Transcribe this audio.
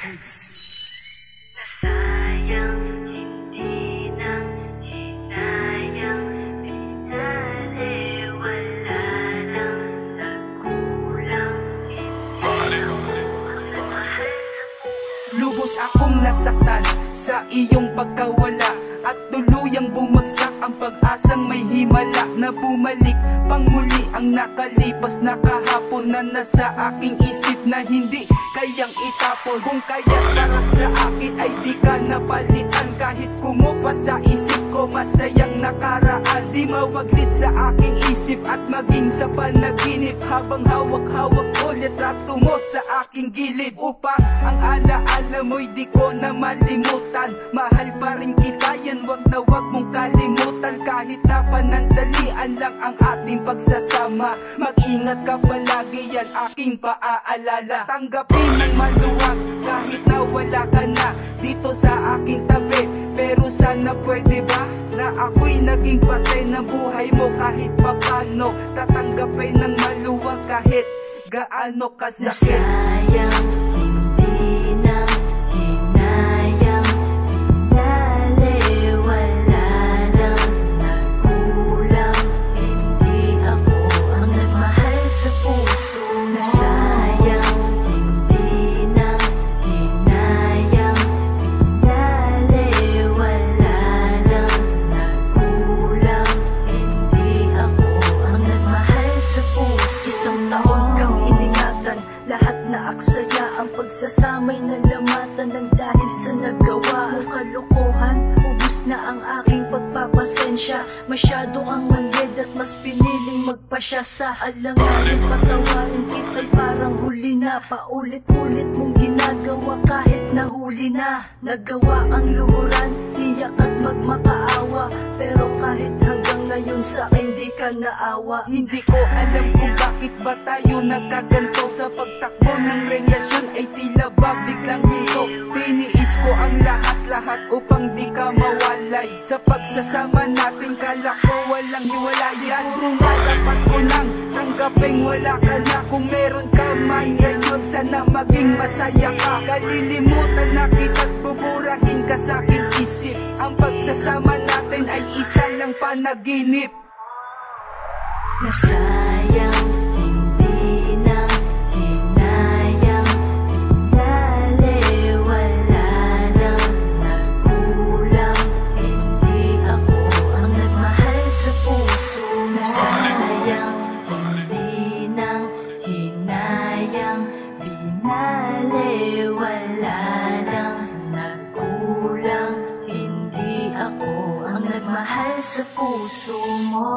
Records. Nasayang hindi na hinayang, pinali wala lang, nagkulang, hindi ang nagmahal sa puso. Lubos akong nasaktan sa iyong pagkawala, at tuluyang bumagsak ang pag-asang may himala na bumalik pang muli ang nakalipas na kahapon na nasa aking isip na hindi kayang itapon. Kung kaya't para sa akin ay di ka napalitan, kahit kumupa sa isip ko masayang nakaraan. Di mawaglit sa aking isip at maging sa panaginip, habang hawak-hawak ko litrato mo sa aking gilid, upang ang alaala mo'y di ko na malimutan. Mahal pa rin kita, yan wag na wag mong kalimutan. Kahit na panandalian lang ang ating pagsasama, mag-ingat ka palagi, yan aking paaalala. Tanggapin ng maluwag kahit na wala ka na dito sa aking tabi, pero sana pwede ba na ako'y naging patay ng buhay mo kahit papano. Tatanggapin ng maluwag kahit gaano kasakit. Nasayang hindi na hinayang, pinali wala lang, nagkulang, hindi ako ang nagmahal sa puso mo. Nasayang hindi na hinayang, pinali wala lang, nagkulang, hindi ako ang nagmahal sa puso. Isang taon kang iningatan, lahat na aksaya ang pagsasamay na lamatan ng dahil sa nagawa mong kalokohan. Ubus na ang aking pagpapasensya, masyado ang mangged at mas piniling magpasya sa alanganin. Patawarin kita'y parang huli na, paulit-ulit mong ginagawa kahit nahuli na. Nagawa ang luhuran, iyak at magmakaawa, pero kahit hanggang ngayon sa akin di ka naawa. Hindi ko alam kung bakit ba tayo nagkaganto, sa pagtakbo ng relasyon ay tila ba biglang hinto. Tiniis ko ang lahat-lahat upang di ka mawalay, sa pagsasama natin kala ko walang hiwalayan. Puro nga dapat ko nang tanggaping wala ka na. Kung meron ka man ngayon, sana maging masaya ka. Kalilimutan na kita't buburahin ka sa aking isip. Ang pagsasama natin ay isa lang panaginip. Nasayang hindi na hinayang, pinali wala lang, nagkulang, hindi ako ang nagmahal sa puso mo. Nasayang hindi na hinayang, pinali wala lang, nagkulang, hindi ako ang nagmahal sa puso mo.